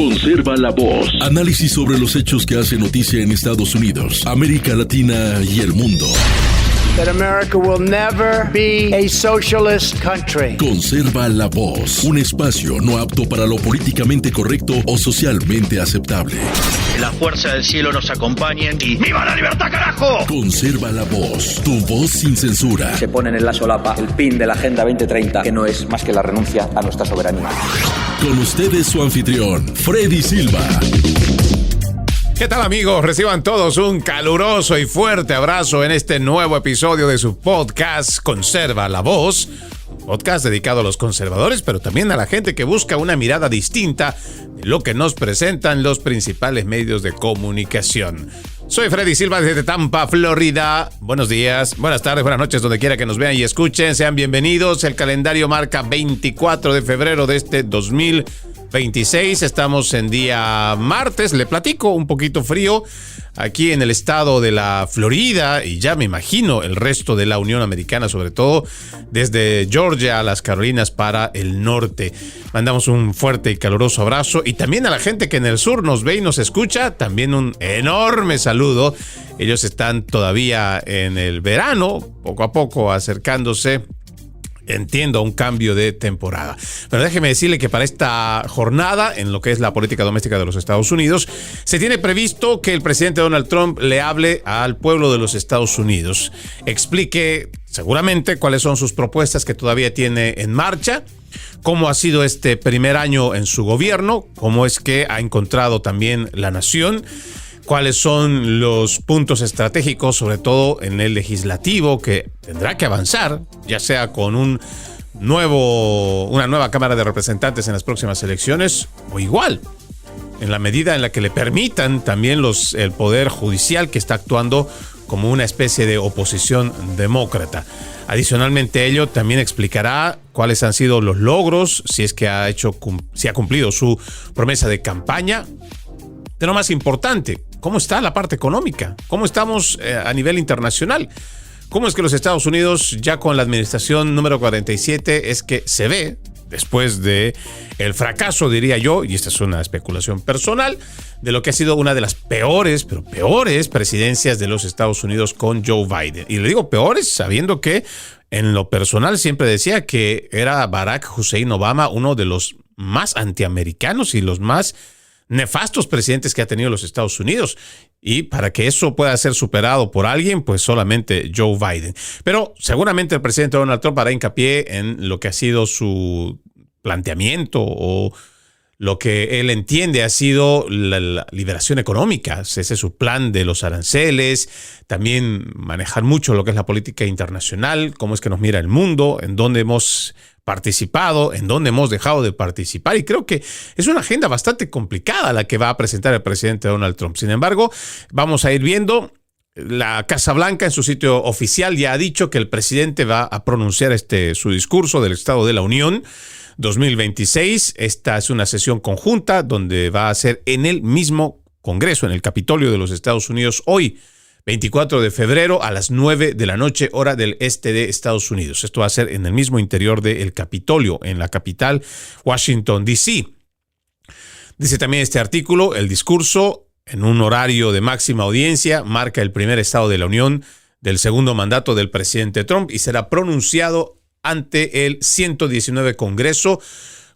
Conserva la voz. Análisis sobre los hechos que hacen noticia en Estados Unidos, América Latina y el mundo. That America will never be a socialist country. Conserva la voz. Un espacio no apto para lo políticamente correcto o socialmente aceptable. La fuerza del cielo nos acompañe y ¡viva la libertad, carajo! Conserva la voz. Tu voz sin censura. Se ponen en la solapa el pin de la Agenda 2030, que no es más que la renuncia a nuestra soberanía. Con ustedes su anfitrión, Freddy Silva. ¿Qué tal, amigos? Reciban todos un caluroso y fuerte abrazo en este nuevo episodio de su podcast Conserva la Voz. Podcast dedicado a los conservadores, pero también a la gente que busca una mirada distinta de lo que nos presentan los principales medios de comunicación. Soy Freddy Silva desde Tampa, Florida. Buenos días, buenas tardes, buenas noches, donde quiera que nos vean y escuchen. Sean bienvenidos. El calendario marca 24 de febrero de este 2026. Estamos en día martes. Le platico, un poquito frío aquí en el estado de la Florida y ya me imagino el resto de la Unión Americana, sobre todo desde Georgia a las Carolinas para el norte. Mandamos un fuerte y caluroso abrazo y también a la gente que en el sur nos ve y nos escucha, también un enorme saludo. Ellos están todavía en el verano, poco a poco acercándose, entiendo, a un cambio de temporada. Pero déjeme decirle que para esta jornada, en lo que es la política doméstica de los Estados Unidos, se tiene previsto que el presidente Donald Trump le hable al pueblo de los Estados Unidos, explique seguramente cuáles son sus propuestas que todavía tiene en marcha, cómo ha sido este primer año en su gobierno, cómo es que ha encontrado también la nación, cuáles son los puntos estratégicos, sobre todo en el legislativo, que tendrá que avanzar, ya sea con una nueva Cámara de Representantes en las próximas elecciones, o igual, en la medida en la que le permitan también el Poder Judicial, que está actuando como una especie de oposición demócrata. Adicionalmente a ello, también explicará cuáles han sido los logros, si ha cumplido su promesa de campaña. De lo más importante, ¿cómo está la parte económica? ¿Cómo estamos a nivel internacional? ¿Cómo es que los Estados Unidos, ya con la administración número 47, es que se ve, después de el fracaso, diría yo, y esta es una especulación personal, de lo que ha sido una de las peores presidencias de los Estados Unidos con Joe Biden? Y le digo peores sabiendo que en lo personal siempre decía que era Barack Hussein Obama uno de los más antiamericanos y los más nefastos presidentes que ha tenido los Estados Unidos. Y para que eso pueda ser superado por alguien, pues solamente Joe Biden. Pero seguramente el presidente Donald Trump hará hincapié en lo que ha sido su planteamiento o lo que él entiende ha sido la liberación económica. Ese es su plan de los aranceles, también manejar mucho lo que es la política internacional, cómo es que nos mira el mundo, en dónde hemos participado, en dónde hemos dejado de participar, y creo que es una agenda bastante complicada la que va a presentar el presidente Donald Trump. Sin embargo, vamos a ir viendo. La Casa Blanca en su sitio oficial ya ha dicho que el presidente va a pronunciar su discurso del Estado de la Unión 2026. Esta es una sesión conjunta donde va a ser en el mismo Congreso, en el Capitolio de los Estados Unidos, hoy, 24 de febrero a las 9 de la noche, hora del este de Estados Unidos. Esto va a ser en el mismo interior del Capitolio, en la capital, Washington, D.C. Dice también este artículo, el discurso, en un horario de máxima audiencia, marca el primer Estado de la Unión del segundo mandato del presidente Trump y será pronunciado ante el 119 Congreso,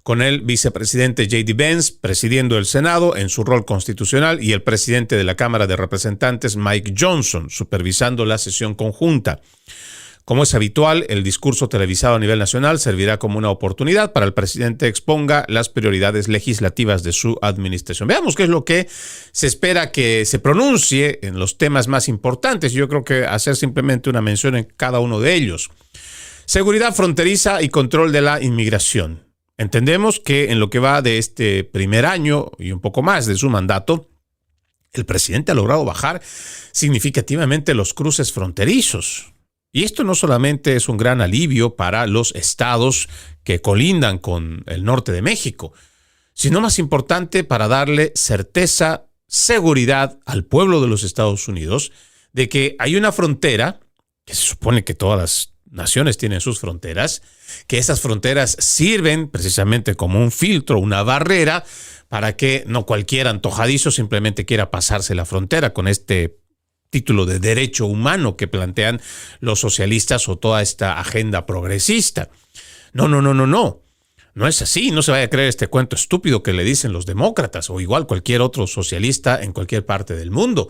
con el vicepresidente J.D. Vance presidiendo el Senado en su rol constitucional y el presidente de la Cámara de Representantes, Mike Johnson, supervisando la sesión conjunta. Como es habitual, el discurso televisado a nivel nacional servirá como una oportunidad para el presidente exponga las prioridades legislativas de su administración. Veamos qué es lo que se espera que se pronuncie en los temas más importantes. Yo creo que hacer simplemente una mención en cada uno de ellos. Seguridad fronteriza y control de la inmigración. Entendemos que en lo que va de este primer año y un poco más de su mandato, el presidente ha logrado bajar significativamente los cruces fronterizos. Y esto no solamente es un gran alivio para los estados que colindan con el norte de México, sino más importante para darle certeza, seguridad al pueblo de los Estados Unidos de que hay una frontera, que se supone que todas las naciones tienen sus fronteras, que esas fronteras sirven precisamente como un filtro, una barrera, para que no cualquier antojadizo simplemente quiera pasarse la frontera con este título de derecho humano que plantean los socialistas o toda esta agenda progresista. No. No es así, no se vaya a creer este cuento estúpido que le dicen los demócratas o igual cualquier otro socialista en cualquier parte del mundo.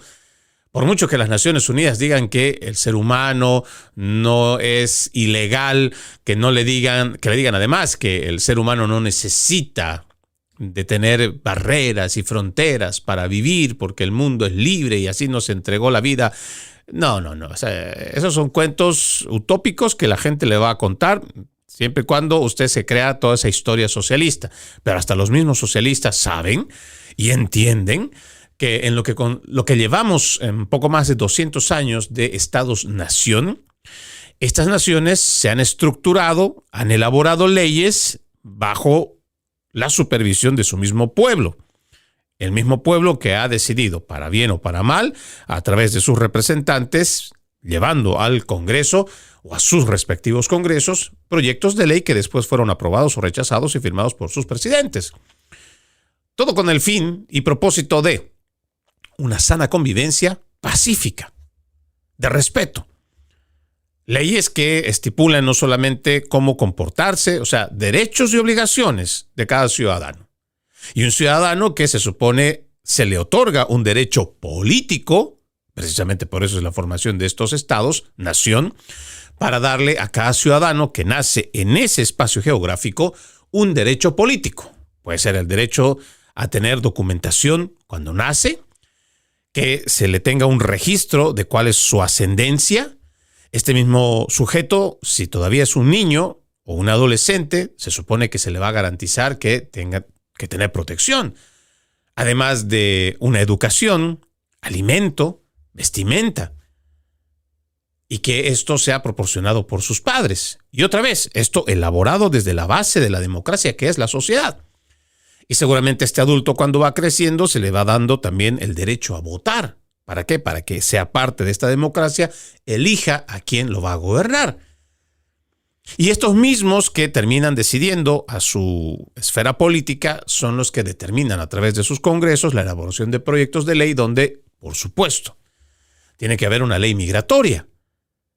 Por mucho que las Naciones Unidas digan que el ser humano no es ilegal, que le digan además que el ser humano no necesita de tener barreras y fronteras para vivir porque el mundo es libre y así nos entregó la vida. No. O sea, esos son cuentos utópicos que la gente le va a contar siempre y cuando usted se crea toda esa historia socialista. Pero hasta los mismos socialistas saben y entienden que en lo que llevamos en poco más de 200 años de Estados-nación, estas naciones se han estructurado, han elaborado leyes bajo la supervisión de su mismo pueblo. El mismo pueblo que ha decidido, para bien o para mal, a través de sus representantes, llevando al Congreso o a sus respectivos congresos, proyectos de ley que después fueron aprobados o rechazados y firmados por sus presidentes. Todo con el fin y propósito de una sana convivencia pacífica, de respeto. Leyes que estipulan no solamente cómo comportarse, o sea, derechos y obligaciones de cada ciudadano. Y un ciudadano que se supone se le otorga un derecho político, precisamente por eso es la formación de estos estados, nación, para darle a cada ciudadano que nace en ese espacio geográfico un derecho político. Puede ser el derecho a tener documentación cuando nace, que se le tenga un registro de cuál es su ascendencia. Este mismo sujeto, si todavía es un niño o un adolescente, se supone que se le va a garantizar que tenga que tener protección, además de una educación, alimento, vestimenta, y que esto sea proporcionado por sus padres. Y otra vez, esto elaborado desde la base de la democracia que es la sociedad. Y seguramente este adulto cuando va creciendo se le va dando también el derecho a votar. ¿Para qué? Para que sea parte de esta democracia, elija a quién lo va a gobernar. Y estos mismos que terminan decidiendo a su esfera política son los que determinan a través de sus congresos la elaboración de proyectos de ley donde, por supuesto, tiene que haber una ley migratoria,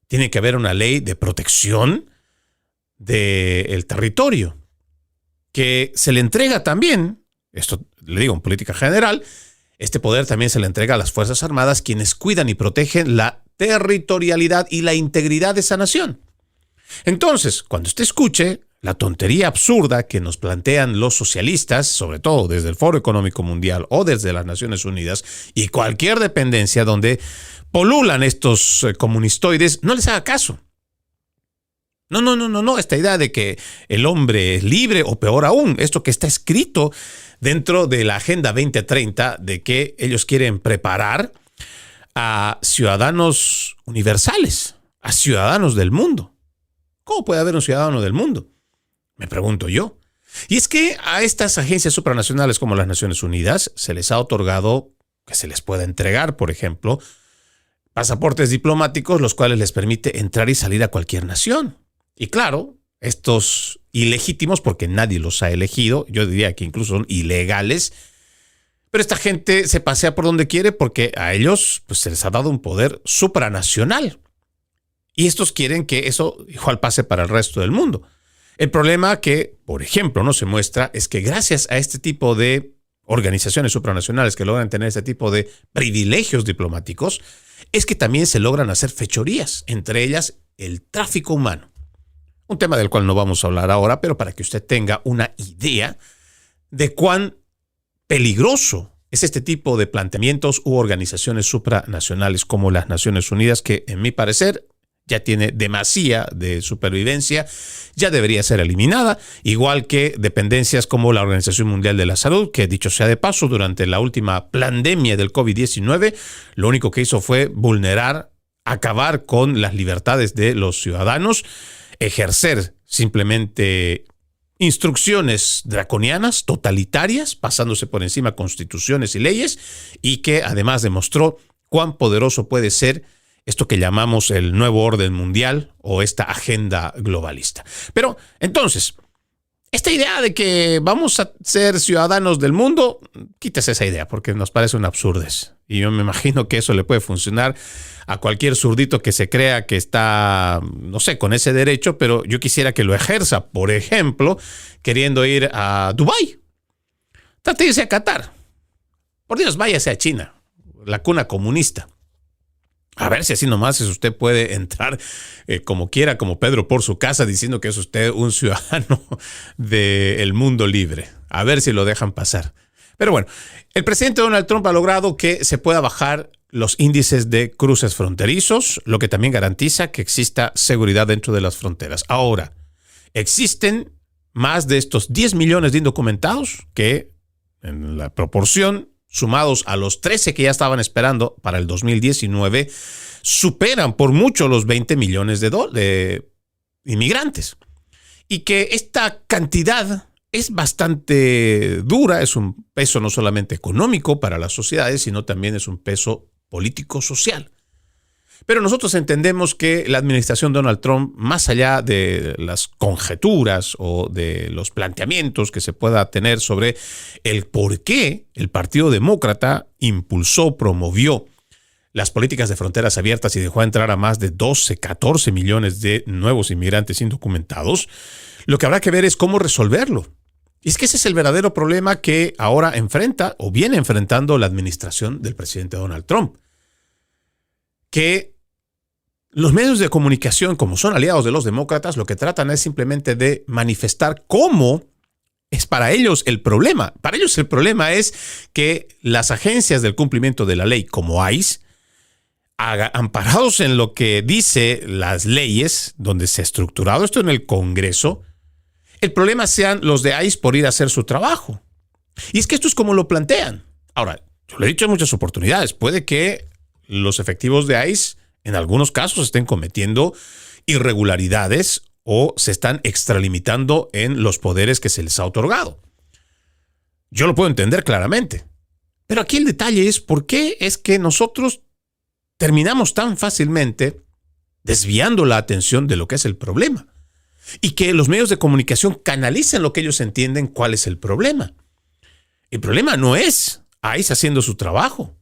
tiene que haber una ley de protección del territorio, que se le entrega también, esto le digo en política general, este poder también se le entrega a las Fuerzas Armadas, quienes cuidan y protegen la territorialidad y la integridad de esa nación. Entonces, cuando usted escuche la tontería absurda que nos plantean los socialistas, sobre todo desde el Foro Económico Mundial o desde las Naciones Unidas y cualquier dependencia donde polulan estos comunistoides, no les haga caso. No, esta idea de que el hombre es libre o peor aún, esto que está escrito dentro de la Agenda 2030 de que ellos quieren preparar a ciudadanos universales, a ciudadanos del mundo. ¿Cómo puede haber un ciudadano del mundo? Me pregunto yo. Y es que a estas agencias supranacionales como las Naciones Unidas se les ha otorgado que se les pueda entregar, por ejemplo, pasaportes diplomáticos, los cuales les permite entrar y salir a cualquier nación. Y claro, estos ilegítimos, porque nadie los ha elegido, yo diría que incluso son ilegales, pero esta gente se pasea por donde quiere porque a ellos pues, se les ha dado un poder supranacional. Y estos quieren que eso igual pase para el resto del mundo. El problema que, por ejemplo, no se muestra es que gracias a este tipo de organizaciones supranacionales que logran tener este tipo de privilegios diplomáticos, es que también se logran hacer fechorías, entre ellas el tráfico humano. Un tema del cual no vamos a hablar ahora, pero para que usted tenga una idea de cuán peligroso es este tipo de planteamientos u organizaciones supranacionales como las Naciones Unidas, que en mi parecer ya tiene demasía de supervivencia, ya debería ser eliminada, igual que dependencias como la Organización Mundial de la Salud, que dicho sea de paso, durante la última pandemia del COVID-19, lo único que hizo fue vulnerar, acabar con las libertades de los ciudadanos, ejercer simplemente instrucciones draconianas, totalitarias, pasándose por encima constituciones y leyes, y que además demostró cuán poderoso puede ser esto que llamamos el nuevo orden mundial o esta agenda globalista. Pero entonces, esta idea de que vamos a ser ciudadanos del mundo, quítese esa idea porque nos parece una absurdez. Y yo me imagino que eso le puede funcionar a cualquier zurdito que se crea que está, no sé, con ese derecho, pero yo quisiera que lo ejerza, por ejemplo, queriendo ir a Dubái. Trate de irse a Qatar. Por Dios, váyase a China, la cuna comunista. A ver si así nomás usted puede entrar como quiera, como Pedro por su casa, diciendo que es usted un ciudadano del mundo libre. A ver si lo dejan pasar. Pero bueno, el presidente Donald Trump ha logrado que se pueda bajar los índices de cruces fronterizos, lo que también garantiza que exista seguridad dentro de las fronteras. Ahora, existen más de estos 10 millones de indocumentados que, en la proporción, sumados a los 13 que ya estaban esperando para el 2019, superan por mucho los 20 millones de inmigrantes. Y que esta cantidad es bastante dura, es un peso no solamente económico para las sociedades, sino también es un peso político-social. Pero nosotros entendemos que la administración Donald Trump, más allá de las conjeturas o de los planteamientos que se pueda tener sobre el por qué el Partido Demócrata impulsó, promovió las políticas de fronteras abiertas y dejó entrar a más de 12, 14 millones de nuevos inmigrantes indocumentados, lo que habrá que ver es cómo resolverlo. Y es que ese es el verdadero problema que ahora enfrenta o viene enfrentando la administración del presidente Donald Trump. Que los medios de comunicación, como son aliados de los demócratas, lo que tratan es simplemente de manifestar cómo es para ellos el problema. Para ellos el problema es que las agencias del cumplimiento de la ley, como ICE, amparados en lo que dice las leyes, donde se ha estructurado esto en el Congreso, el problema sean los de ICE por ir a hacer su trabajo. Y es que esto es como lo plantean. Ahora, yo lo he dicho en muchas oportunidades, puede que los efectivos de ICE en algunos casos estén cometiendo irregularidades o se están extralimitando en los poderes que se les ha otorgado. Yo lo puedo entender claramente. Pero aquí el detalle es por qué es que nosotros terminamos tan fácilmente desviando la atención de lo que es el problema. Y que los medios de comunicación canalicen lo que ellos entienden cuál es el problema. El problema no es ICE haciendo su trabajo.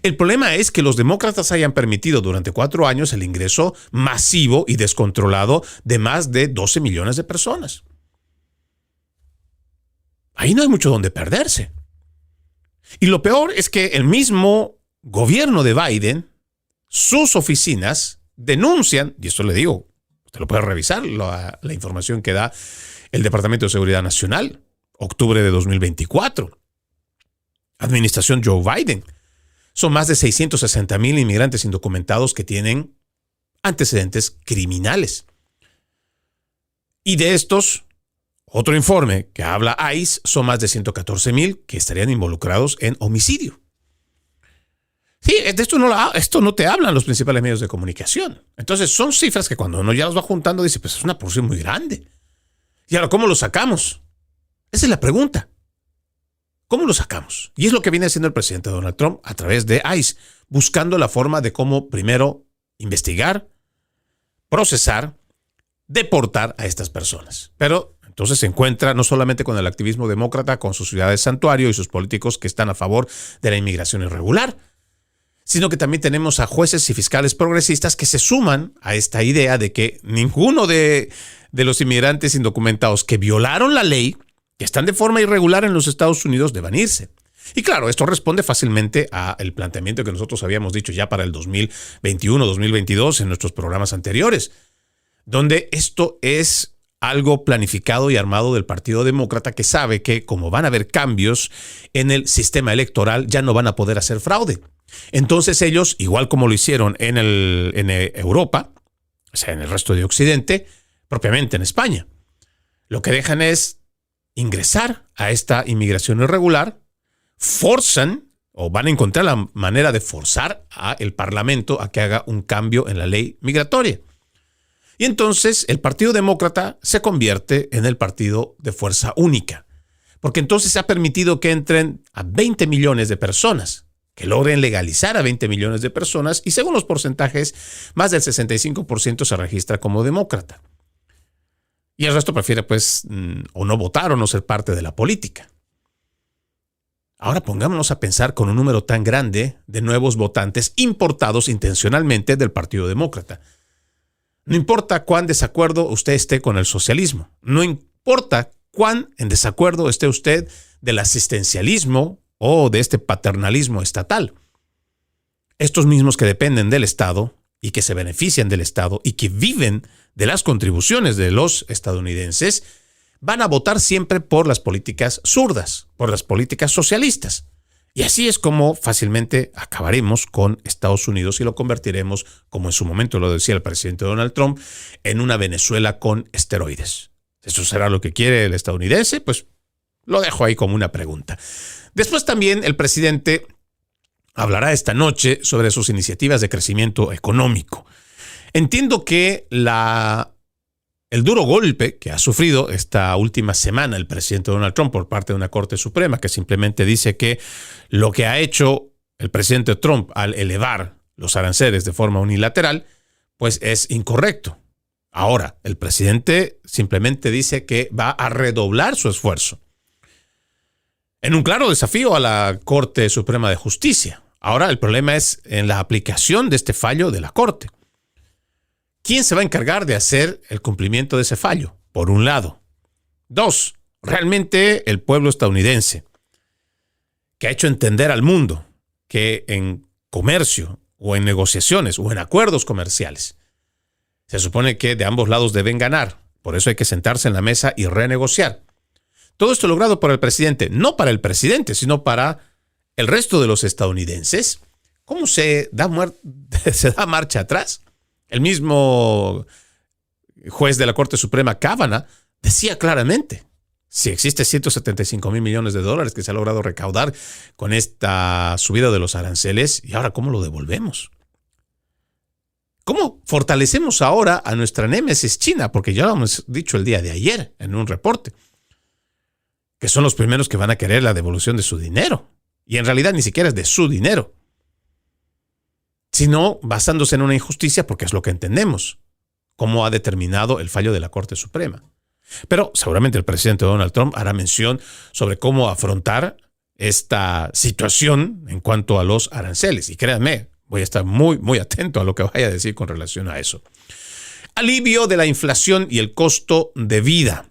El problema es que los demócratas hayan permitido durante 4 años el ingreso masivo y descontrolado de más de 12 millones de personas. Ahí no hay mucho donde perderse. Y lo peor es que el mismo gobierno de Biden, sus oficinas, denuncian, y esto le digo, usted lo puede revisar, la información que da el Departamento de Seguridad Nacional, octubre de 2024. Administración Joe Biden. Son más de 660,000 inmigrantes indocumentados que tienen antecedentes criminales. Y de estos, otro informe que habla ICE, son más de 114,000 que estarían involucrados en homicidio. Sí, de esto no te hablan los principales medios de comunicación. Entonces son cifras que cuando uno ya las va juntando dice, pues es una porción muy grande. Y ahora, ¿cómo lo sacamos? Esa es la pregunta. ¿Cómo lo sacamos? Y es lo que viene haciendo el presidente Donald Trump a través de ICE, buscando la forma de cómo primero investigar, procesar, deportar a estas personas. Pero entonces se encuentra no solamente con el activismo demócrata, con sus ciudades santuario y sus políticos que están a favor de la inmigración irregular, sino que también tenemos a jueces y fiscales progresistas que se suman a esta idea de que ninguno de los inmigrantes indocumentados que violaron la ley, que están de forma irregular en los Estados Unidos, deban irse. Y claro, esto responde fácilmente al planteamiento que nosotros habíamos dicho ya para el 2021-2022 en nuestros programas anteriores, donde esto es algo planificado y armado del Partido Demócrata, que sabe que como van a haber cambios en el sistema electoral, ya no van a poder hacer fraude. Entonces ellos, igual como lo hicieron en Europa, o sea, en el resto de Occidente, propiamente en España, lo que dejan es ingresar a esta inmigración irregular, forzan o van a encontrar la manera de forzar al Parlamento a que haga un cambio en la ley migratoria. Y entonces el Partido Demócrata se convierte en el partido de fuerza única, porque entonces se ha permitido que entren a 20 millones de personas, que logren legalizar a 20 millones de personas y según los porcentajes, más del 65% se registra como demócrata. Y el resto prefiere, pues, o no votar o no ser parte de la política. Ahora pongámonos a pensar con un número tan grande de nuevos votantes importados intencionalmente del Partido Demócrata. No importa cuán desacuerdo usted esté con el socialismo, no importa cuán en desacuerdo esté usted del asistencialismo o de este paternalismo estatal. Estos mismos que dependen del Estado y que se benefician del Estado y que viven de las contribuciones de los estadounidenses, van a votar siempre por las políticas zurdas, por las políticas socialistas. Y así es como fácilmente acabaremos con Estados Unidos y lo convertiremos, como en su momento lo decía el presidente Donald Trump, en una Venezuela con esteroides. ¿Eso será lo que quiere el estadounidense? Pues lo dejo ahí como una pregunta. Después también el presidente hablará esta noche sobre sus iniciativas de crecimiento económico. Entiendo que el duro golpe que ha sufrido esta última semana el presidente Donald Trump por parte de una Corte Suprema que simplemente dice que lo que ha hecho el presidente Trump al elevar los aranceles de forma unilateral, pues es incorrecto. Ahora, el presidente simplemente dice que va a redoblar su esfuerzo en un claro desafío a la Corte Suprema de Justicia. Ahora, el problema es en la aplicación de este fallo de la Corte. ¿Quién se va a encargar de hacer el cumplimiento de ese fallo? Por un lado. 2. Realmente el pueblo estadounidense, que ha hecho entender al mundo que en comercio o en negociaciones o en acuerdos comerciales se supone que de ambos lados deben ganar. Por eso hay que sentarse en la mesa y renegociar. Todo esto logrado por el presidente, no para el presidente, sino para el resto de los estadounidenses. ¿Cómo se da marcha atrás? El mismo juez de la Corte Suprema, Kavanaugh, decía claramente, si existe 175 mil millones de dólares que se ha logrado recaudar con esta subida de los aranceles, ¿y ahora cómo lo devolvemos? ¿Cómo fortalecemos ahora a nuestra némesis China? Porque ya lo hemos dicho el día de ayer en un reporte, que son los primeros que van a querer la devolución de su dinero. Y en realidad ni siquiera es de su dinero, sino basándose en una injusticia, porque es lo que entendemos, como ha determinado el fallo de la Corte Suprema. Pero seguramente el presidente Donald Trump hará mención sobre cómo afrontar esta situación en cuanto a los aranceles. Y créanme, voy a estar muy, muy atento a lo que vaya a decir con relación a eso. Alivio de la inflación y el costo de vida.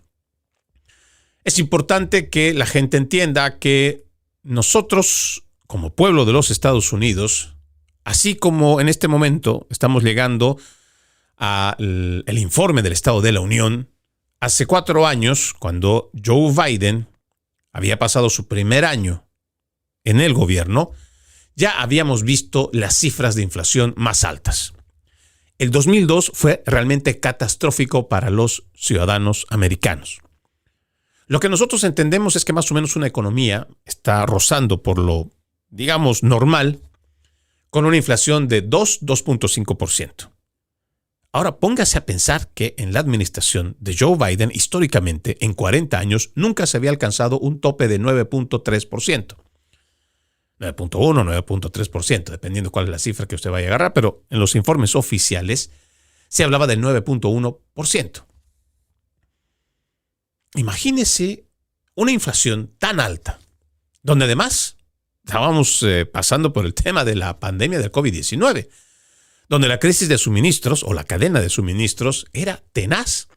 Es importante que la gente entienda que nosotros, como pueblo de los Estados Unidos, así como en este momento estamos llegando al informe del Estado de la Unión, hace 4 años, cuando Joe Biden había pasado su primer año en el gobierno, ya habíamos visto las cifras de inflación más altas. El 2002 fue realmente catastrófico para los ciudadanos americanos. Lo que nosotros entendemos es que más o menos una economía está rozando por lo, digamos, normal, con una inflación de 2.5%. Ahora póngase a pensar que en la administración de Joe Biden, históricamente, en 40 años, nunca se había alcanzado un tope de 9.3%. 9.1, 9.3%, dependiendo cuál es la cifra que usted vaya a agarrar, pero en los informes oficiales se hablaba del 9.1%. Imagínese una inflación tan alta, donde además estábamos pasando por el tema de la pandemia del COVID-19, donde la crisis de suministros o la cadena de suministros era tenaz.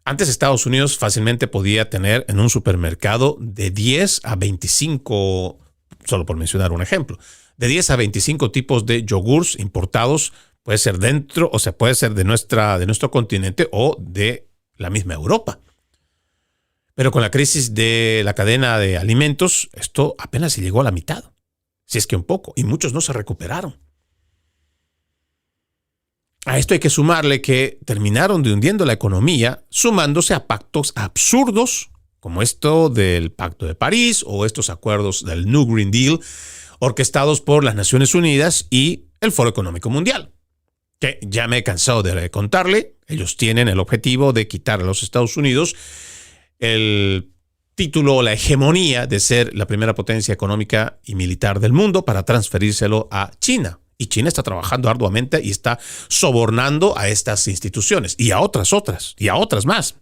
Antes Estados Unidos fácilmente podía tener en un supermercado de 10 a 25, solo por mencionar un ejemplo, de 10 a 25 tipos de yogurts importados, puede ser dentro, o sea, puede ser de nuestro continente o de la misma Europa. Pero con la crisis de la cadena de alimentos, esto apenas se llegó a la mitad, si es que un poco, y muchos no se recuperaron. A esto hay que sumarle que terminaron de hundiendo la economía, sumándose a pactos absurdos, como esto del Pacto de París o estos acuerdos del New Green Deal, orquestados por las Naciones Unidas y el Foro Económico Mundial, que ya me he cansado de contarle, ellos tienen el objetivo de quitar a los Estados Unidos el título o la hegemonía de ser la primera potencia económica y militar del mundo para transferírselo a China. Y China está trabajando arduamente y está sobornando a estas instituciones y a otras más.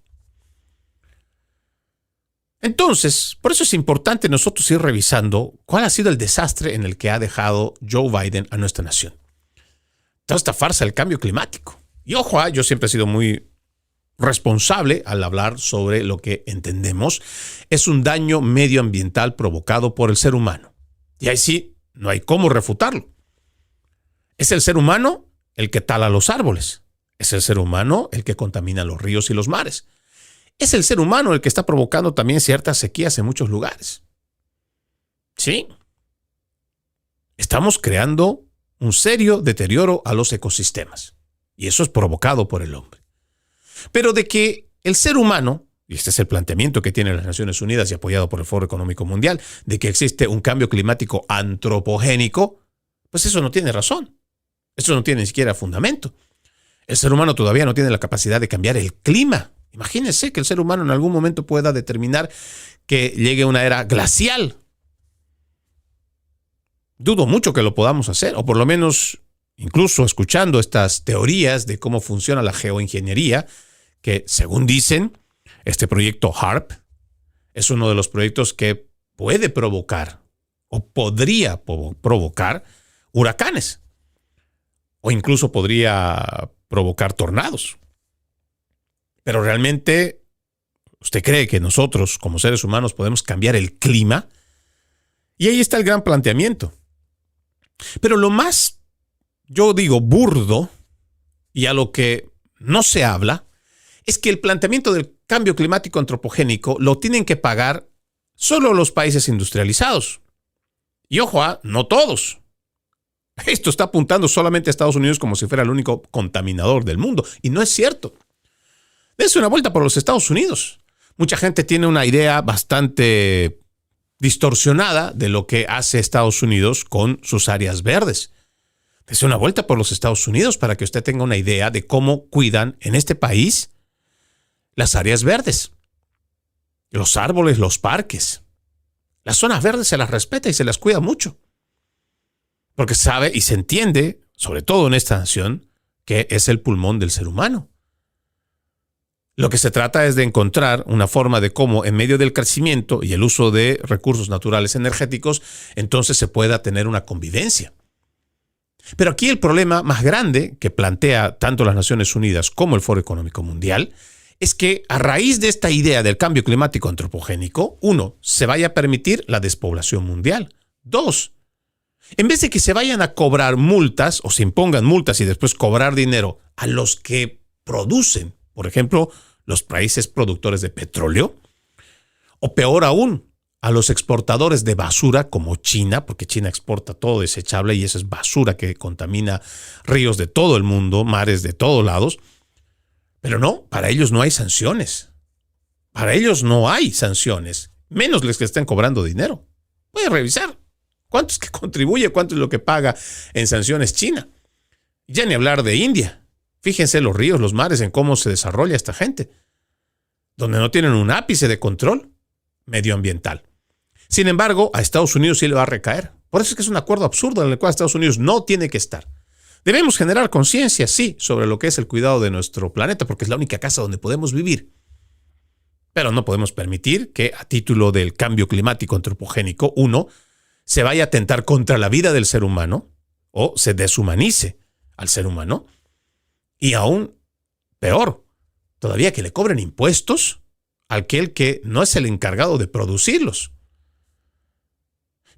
Entonces, por eso es importante nosotros ir revisando cuál ha sido el desastre en el que ha dejado Joe Biden a nuestra nación. Toda esta farsa del cambio climático. Y ojo, yo siempre he sido muy responsable al hablar sobre lo que entendemos es un daño medioambiental provocado por el ser humano. Y ahí sí, no hay cómo refutarlo. Es el ser humano el que tala los árboles. Es el ser humano el que contamina los ríos y los mares. Es el ser humano el que está provocando también ciertas sequías en muchos lugares. Sí. Estamos creando un serio deterioro a los ecosistemas. Y eso es provocado por el hombre. Pero de que el ser humano, y este es el planteamiento que tienen las Naciones Unidas y apoyado por el Foro Económico Mundial, de que existe un cambio climático antropogénico, pues eso no tiene razón. Eso no tiene ni siquiera fundamento. El ser humano todavía no tiene la capacidad de cambiar el clima. Imagínense que el ser humano en algún momento pueda determinar que llegue una era glacial. Dudo mucho que lo podamos hacer, o por lo menos incluso escuchando estas teorías de cómo funciona la geoingeniería, que según dicen, este proyecto HAARP es uno de los proyectos que puede provocar o podría provocar huracanes o incluso podría provocar tornados. Pero realmente, ¿usted cree que nosotros como seres humanos podemos cambiar el clima? Y ahí está el gran planteamiento. Pero lo más, yo digo, burdo y a lo que no se habla es que el planteamiento del cambio climático antropogénico lo tienen que pagar solo los países industrializados. Y ojo, no todos. Esto está apuntando solamente a Estados Unidos como si fuera el único contaminador del mundo. Y no es cierto. Dense una vuelta por los Estados Unidos. Mucha gente tiene una idea bastante distorsionada de lo que hace Estados Unidos con sus áreas verdes. Dense una vuelta por los Estados Unidos para que usted tenga una idea de cómo cuidan en este país las áreas verdes, los árboles, los parques. Las zonas verdes se las respeta y se las cuida mucho. Porque sabe y se entiende, sobre todo en esta nación, que es el pulmón del ser humano. Lo que se trata es de encontrar una forma de cómo, en medio del crecimiento y el uso de recursos naturales energéticos, entonces se pueda tener una convivencia. Pero aquí el problema más grande que plantea tanto las Naciones Unidas como el Foro Económico Mundial es que a raíz de esta idea del cambio climático antropogénico, 1, se vaya a permitir la despoblación mundial. 2, en vez de que se vayan a cobrar multas o se impongan multas y después cobrar dinero a los que producen, por ejemplo, los países productores de petróleo, o peor aún, a los exportadores de basura como China, porque China exporta todo desechable y esa es basura que contamina ríos de todo el mundo, mares de todos lados. Pero no, para ellos no hay sanciones. Para ellos no hay sanciones, menos les que estén cobrando dinero. Puede revisar cuánto es que contribuye, cuánto es lo que paga en sanciones China. Ya ni hablar de India. Fíjense los ríos, los mares, en cómo se desarrolla esta gente, donde no tienen un ápice de control medioambiental. Sin embargo, a Estados Unidos sí le va a recaer. Por eso es que es un acuerdo absurdo en el cual Estados Unidos no tiene que estar. Debemos generar conciencia, sí, sobre lo que es el cuidado de nuestro planeta, porque es la única casa donde podemos vivir. Pero no podemos permitir que, a título del cambio climático antropogénico, 1, se vaya a atentar contra la vida del ser humano o se deshumanice al ser humano. Y aún peor, todavía que le cobren impuestos a aquel que no es el encargado de producirlos.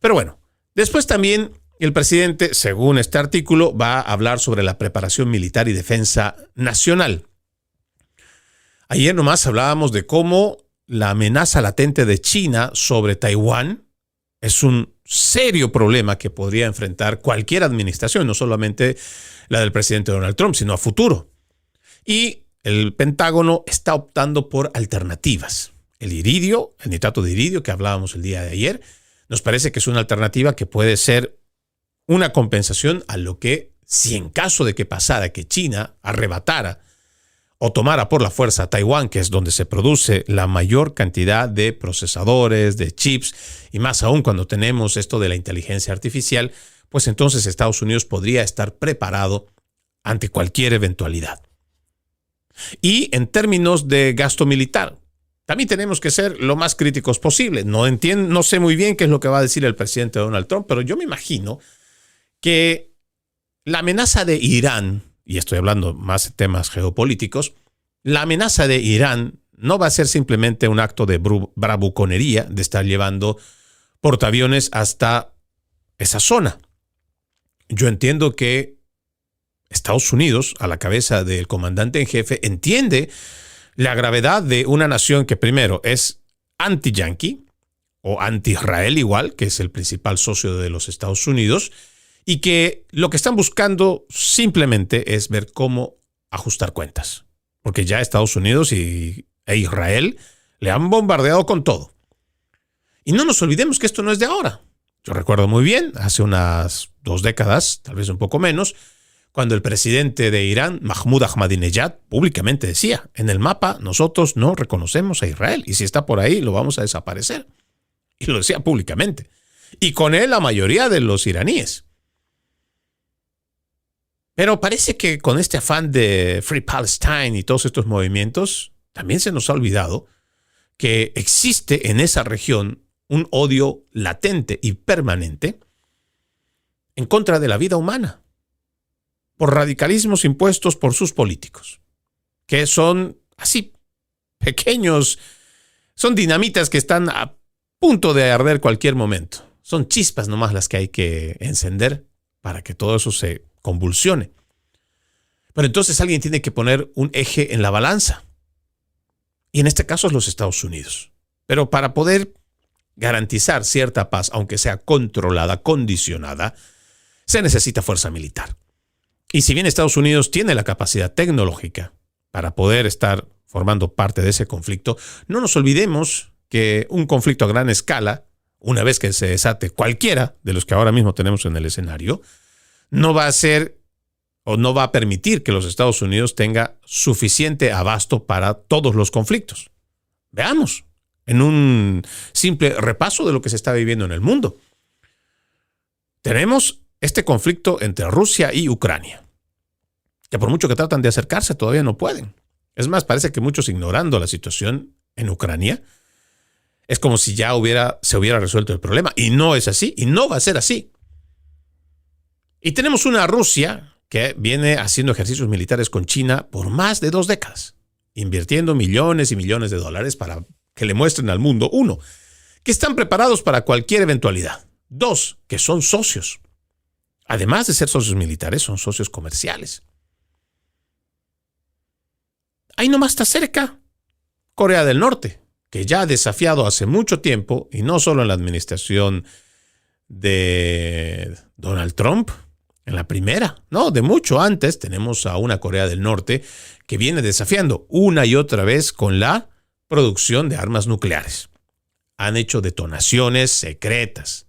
Pero bueno, después también el presidente, según este artículo, va a hablar sobre la preparación militar y defensa nacional. Ayer nomás hablábamos de cómo la amenaza latente de China sobre Taiwán es un serio problema que podría enfrentar cualquier administración, no solamente la del presidente Donald Trump, sino a futuro. Y el Pentágono está optando por alternativas. El iridio, el nitrato de iridio que hablábamos el día de ayer, nos parece que es una alternativa que puede ser una compensación a lo que, si en caso de que pasara que China arrebatara o tomara por la fuerza a Taiwán, que es donde se produce la mayor cantidad de procesadores, de chips, y más aún cuando tenemos esto de la inteligencia artificial, pues entonces Estados Unidos podría estar preparado ante cualquier eventualidad. Y en términos de gasto militar, también tenemos que ser lo más críticos posible. No sé muy bien qué es lo que va a decir el presidente Donald Trump, pero yo me imagino que la amenaza de Irán, y estoy hablando más de temas geopolíticos, la amenaza de Irán no va a ser simplemente un acto de bravuconería de estar llevando portaaviones hasta esa zona. Yo entiendo que Estados Unidos, a la cabeza del comandante en jefe, entiende la gravedad de una nación que primero es anti-yanqui o anti-Israel igual, que es el principal socio de los Estados Unidos, y que lo que están buscando simplemente es ver cómo ajustar cuentas. Porque ya Estados Unidos e Israel le han bombardeado con todo. Y no nos olvidemos que esto no es de ahora. Yo recuerdo muy bien, hace unas 2 décadas, tal vez un poco menos, cuando el presidente de Irán, Mahmoud Ahmadinejad, públicamente decía, en el mapa nosotros no reconocemos a Israel y si está por ahí lo vamos a desaparecer. Y lo decía públicamente. Y con él la mayoría de los iraníes. Pero parece que con este afán de Free Palestine y todos estos movimientos, también se nos ha olvidado que existe en esa región un odio latente y permanente en contra de la vida humana, por radicalismos impuestos por sus políticos, que son así, pequeños, son dinamitas que están a punto de arder cualquier momento. Son chispas nomás las que hay que encender para que todo eso se convulsione. Pero entonces alguien tiene que poner un eje en la balanza. Y en este caso es los Estados Unidos. Pero para poder garantizar cierta paz, aunque sea controlada, condicionada, se necesita fuerza militar. Y si bien Estados Unidos tiene la capacidad tecnológica para poder estar formando parte de ese conflicto, no nos olvidemos que un conflicto a gran escala, una vez que se desate cualquiera de los que ahora mismo tenemos en el escenario, no va a ser o no va a permitir que los Estados Unidos tenga suficiente abasto para todos los conflictos. Veamos, en un simple repaso de lo que se está viviendo en el mundo. Tenemos este conflicto entre Rusia y Ucrania, que por mucho que tratan de acercarse todavía no pueden. Es más, parece que muchos ignorando la situación en Ucrania, es como si ya se hubiera resuelto el problema. Y no es así, y no va a ser así. Y tenemos una Rusia que viene haciendo ejercicios militares con China por más de 2 décadas, invirtiendo millones y millones de dólares para que le muestren al mundo, 1, que están preparados para cualquier eventualidad. 2, que son socios. Además de ser socios militares, son socios comerciales. Ahí nomás está cerca Corea del Norte, que ya ha desafiado hace mucho tiempo, y no solo en la administración de Donald Trump, en la primera, no, de mucho antes, tenemos a una Corea del Norte que viene desafiando una y otra vez con la producción de armas nucleares. Han hecho detonaciones secretas.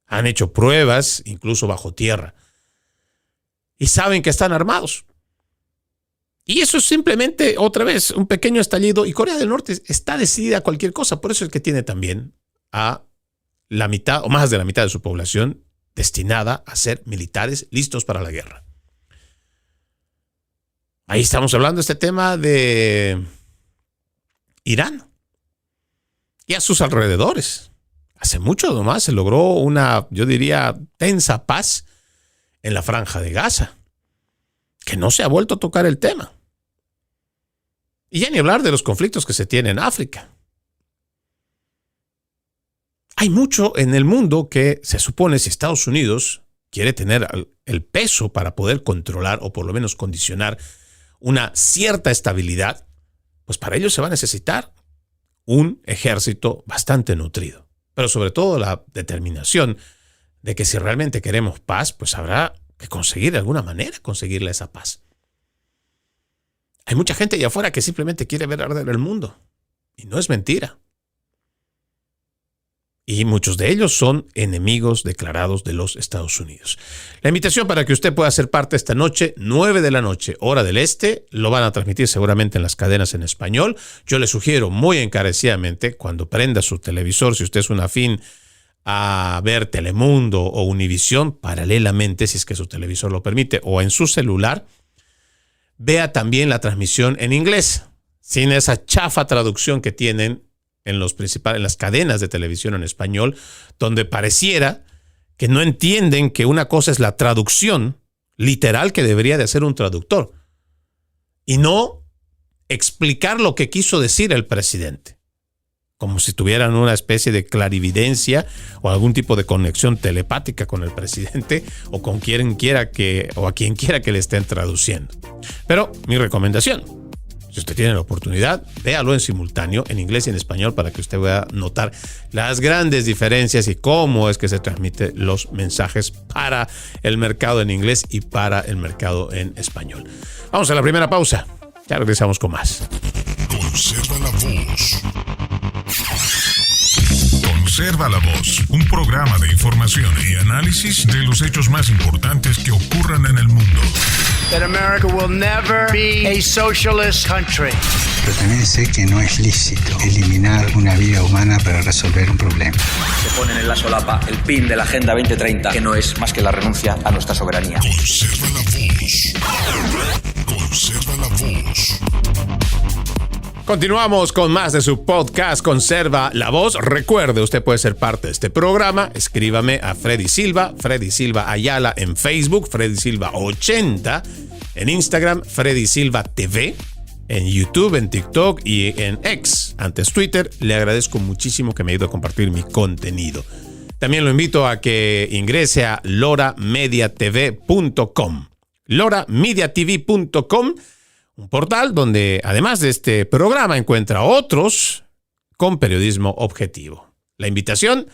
Han hecho pruebas, incluso bajo tierra. Y saben que están armados. Y eso es simplemente, otra vez, un pequeño estallido. Y Corea del Norte está decidida a cualquier cosa. Por eso es que tiene también a la mitad o más de la mitad de su población destinada a ser militares listos para la guerra. Ahí estamos hablando de este tema de Irán y a sus alrededores. Hace mucho nomás se logró una, yo diría, tensa paz en la Franja de Gaza, que no se ha vuelto a tocar el tema. Y ya ni hablar de los conflictos que se tienen en África. Hay mucho en el mundo que se supone si Estados Unidos quiere tener el peso para poder controlar o por lo menos condicionar una cierta estabilidad, pues para ello se va a necesitar un ejército bastante nutrido. Pero sobre todo la determinación de que si realmente queremos paz, pues habrá que conseguir de alguna manera conseguirle esa paz. Hay mucha gente allá afuera que simplemente quiere ver arder el mundo. Y no es mentira. Y muchos de ellos son enemigos declarados de los Estados Unidos. La invitación para que usted pueda ser parte esta noche, 9 de la noche, hora del este, lo van a transmitir seguramente en las cadenas en español. Yo le sugiero muy encarecidamente, cuando prenda su televisor, si usted es un afín a ver Telemundo o Univisión paralelamente, si es que su televisor lo permite, o en su celular, vea también la transmisión en inglés, sin esa chafa traducción que tienen en las cadenas de televisión en español, donde pareciera que no entienden que una cosa es la traducción literal que debería de hacer un traductor y no explicar lo que quiso decir el presidente, como si tuvieran una especie de clarividencia o algún tipo de conexión telepática con el presidente o con quien quiera que le estén traduciendo. Pero mi recomendación, si usted tiene la oportunidad, véalo en simultáneo, en inglés y en español, para que usted pueda notar las grandes diferencias y cómo es que se transmiten los mensajes para el mercado en inglés y para el mercado en español. Vamos a la primera pausa. Ya regresamos con más. Conserva la voz. Conserva la voz, un programa de información y análisis de los hechos más importantes que ocurran en el mundo. That America will never be a socialist country. Pero también sé que no es lícito eliminar una vida humana para resolver un problema. Se ponen en la solapa el pin de la Agenda 2030, que no es más que la renuncia a nuestra soberanía. Conserva la voz. Conserva la voz. Continuamos con más de su podcast Conserva la Voz. Recuerde, usted puede ser parte de este programa. Escríbame a Freddy Silva Ayala en Facebook, Freddy Silva 80 en Instagram, Freddy Silva TV, en YouTube, en TikTok y en X, antes Twitter. Le agradezco muchísimo que me ayude a compartir mi contenido. También lo invito a que ingrese a loramediatv.com. loramediatv.com, un portal donde, además de este programa, encuentra otros con periodismo objetivo. La invitación,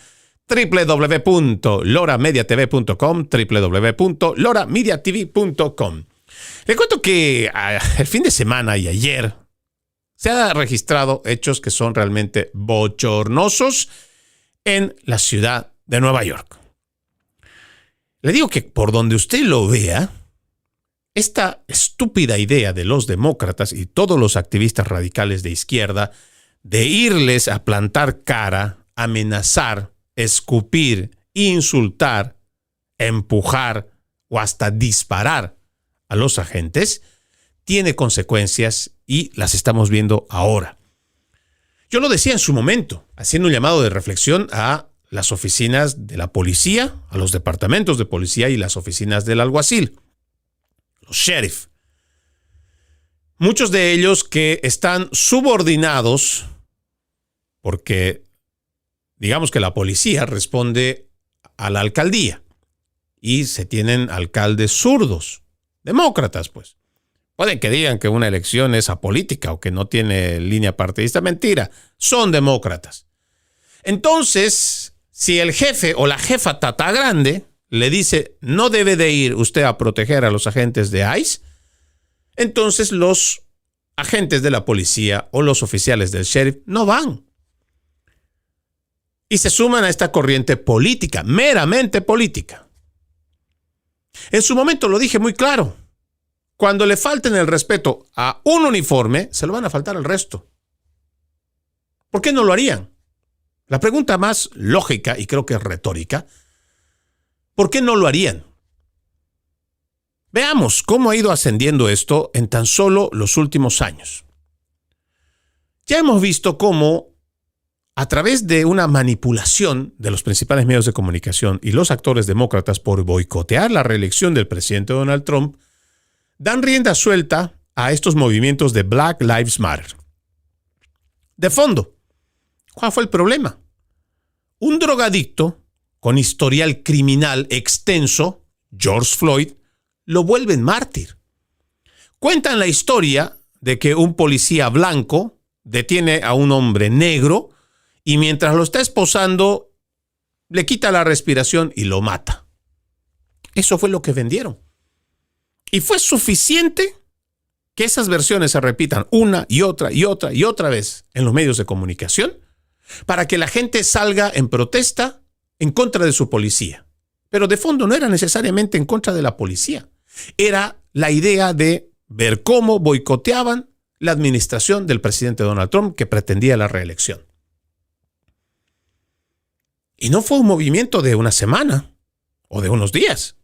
www.loramediatv.com, www.loramediatv.com. Le cuento que el fin de semana y ayer se han registrado hechos que son realmente bochornosos en la ciudad de Nueva York. Le digo que por donde usted lo vea, esta estúpida idea de los demócratas y todos los activistas radicales de izquierda de irles a plantar cara, amenazar, escupir, insultar, empujar o hasta disparar a los agentes, tiene consecuencias y las estamos viendo ahora. Yo lo decía en su momento, haciendo un llamado de reflexión a las oficinas de la policía, a los departamentos de policía y las oficinas del alguacil, los sheriff. Muchos de ellos que están subordinados porque digamos que la policía responde a la alcaldía y se tienen alcaldes zurdos, demócratas pues. Pueden que digan que una elección es apolítica o que no tiene línea partidista. Mentira, son demócratas. Entonces, si el jefe o la jefa Tata Grande le dice no debe de ir usted a proteger a los agentes de ICE, entonces los agentes de la policía o los oficiales del sheriff no van. Y se suman a esta corriente política, meramente política. En su momento lo dije muy claro. Cuando le falten el respeto a un uniforme, se lo van a faltar al resto. ¿Por qué no lo harían? La pregunta más lógica, y creo que es retórica, ¿por qué no lo harían? Veamos cómo ha ido ascendiendo esto en tan solo los últimos años. Ya hemos visto cómo, a través de una manipulación de los principales medios de comunicación y los actores demócratas por boicotear la reelección del presidente Donald Trump, dan rienda suelta a estos movimientos de Black Lives Matter. De fondo, ¿cuál fue el problema? Un drogadicto con historial criminal extenso, George Floyd, lo vuelven mártir. Cuentan la historia de que un policía blanco detiene a un hombre negro y mientras lo está esposando, le quita la respiración y lo mata. Eso fue lo que vendieron. Y fue suficiente que esas versiones se repitan una y otra y otra y otra vez en los medios de comunicación para que la gente salga en protesta en contra de su policía. Pero de fondo no era necesariamente en contra de la policía. Era la idea de ver cómo boicoteaban la administración del presidente Donald Trump que pretendía la reelección. Y no fue un movimiento de una semana o de unos días.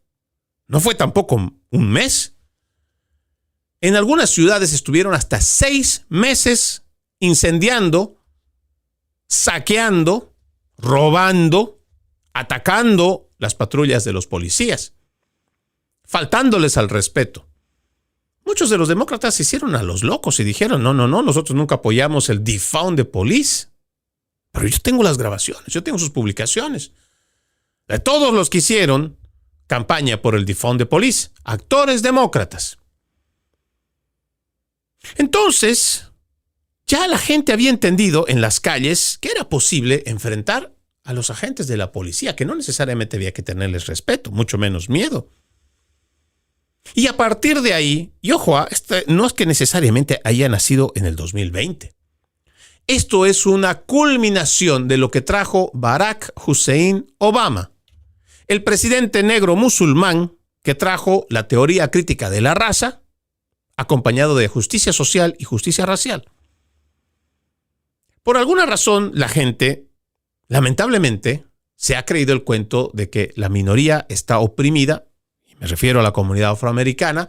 No fue tampoco un mes. En algunas ciudades estuvieron hasta 6 meses incendiando, saqueando, robando, atacando las patrullas de los policías, faltándoles al respeto. Muchos de los demócratas se hicieron a los locos y dijeron, no, nosotros nunca apoyamos el defund the police. Pero yo tengo las grabaciones, yo tengo sus publicaciones. De todos los que hicieron campaña por el defund the police, actores demócratas. Entonces, ya la gente había entendido en las calles que era posible enfrentar a los agentes de la policía, que no necesariamente había que tenerles respeto, mucho menos miedo. Y a partir de ahí, y ojo, no es que necesariamente haya nacido en el 2020. Esto es una culminación de lo que trajo Barack Hussein Obama, el presidente negro musulmán que trajo la teoría crítica de la raza, acompañado de justicia social y justicia racial. Por alguna razón, la gente, lamentablemente, se ha creído el cuento de que la minoría está oprimida, y me refiero a la comunidad afroamericana,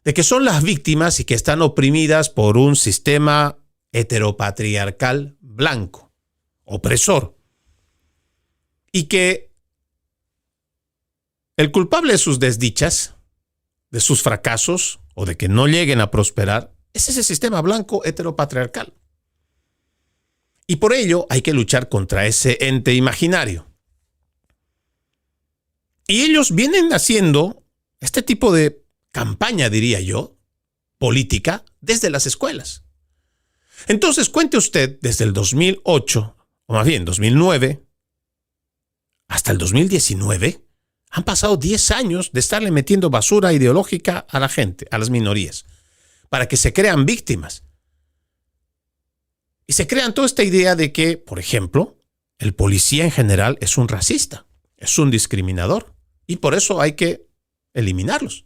de que son las víctimas y que están oprimidas por un sistema heteropatriarcal blanco, opresor, y que el culpable de sus desdichas, de sus fracasos o de que no lleguen a prosperar, es ese sistema blanco heteropatriarcal. Y por ello hay que luchar contra ese ente imaginario. Y ellos vienen haciendo este tipo de campaña, diría yo, política, desde las escuelas. Entonces, cuente usted desde el 2008, o más bien 2009, hasta el 2019, han pasado 10 años de estarle metiendo basura ideológica a la gente, a las minorías, para que se crean víctimas. Y se crean toda esta idea de que, por ejemplo, el policía en general es un racista, es un discriminador, y por eso hay que eliminarlos.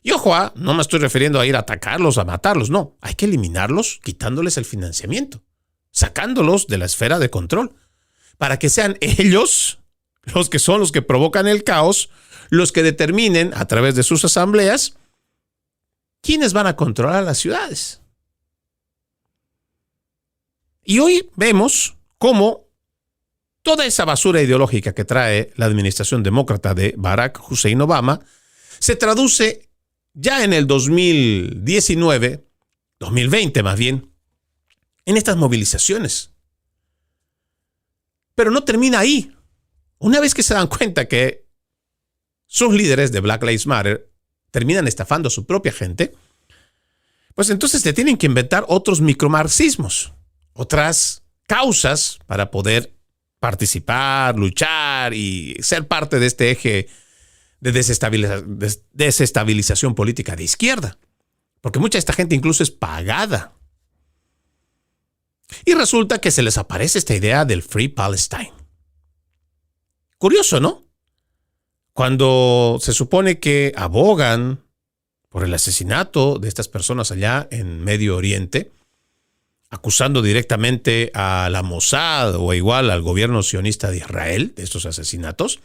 Y ojo, no me estoy refiriendo a ir a atacarlos, a matarlos, no. Hay que eliminarlos quitándoles el financiamiento, sacándolos de la esfera de control, para que sean ellos los que son los que provocan el caos, los que determinen a través de sus asambleas quiénes van a controlar las ciudades. Y hoy vemos cómo toda esa basura ideológica que trae la administración demócrata de Barack Hussein Obama se traduce ya en el 2019, 2020 más bien, en estas movilizaciones. Pero no termina ahí. Una vez que se dan cuenta que sus líderes de Black Lives Matter terminan estafando a su propia gente, pues entonces se tienen que inventar otros micromarxismos, otras causas para poder participar, luchar y ser parte de este eje de desestabilización política de izquierda. Porque mucha de esta gente incluso es pagada. Y resulta que se les aparece esta idea del Free Palestine. Curioso, ¿no? Cuando se supone que abogan por el asesinato de estas personas allá en Medio Oriente, acusando directamente a la Mossad o igual al gobierno sionista de Israel de estos asesinatos,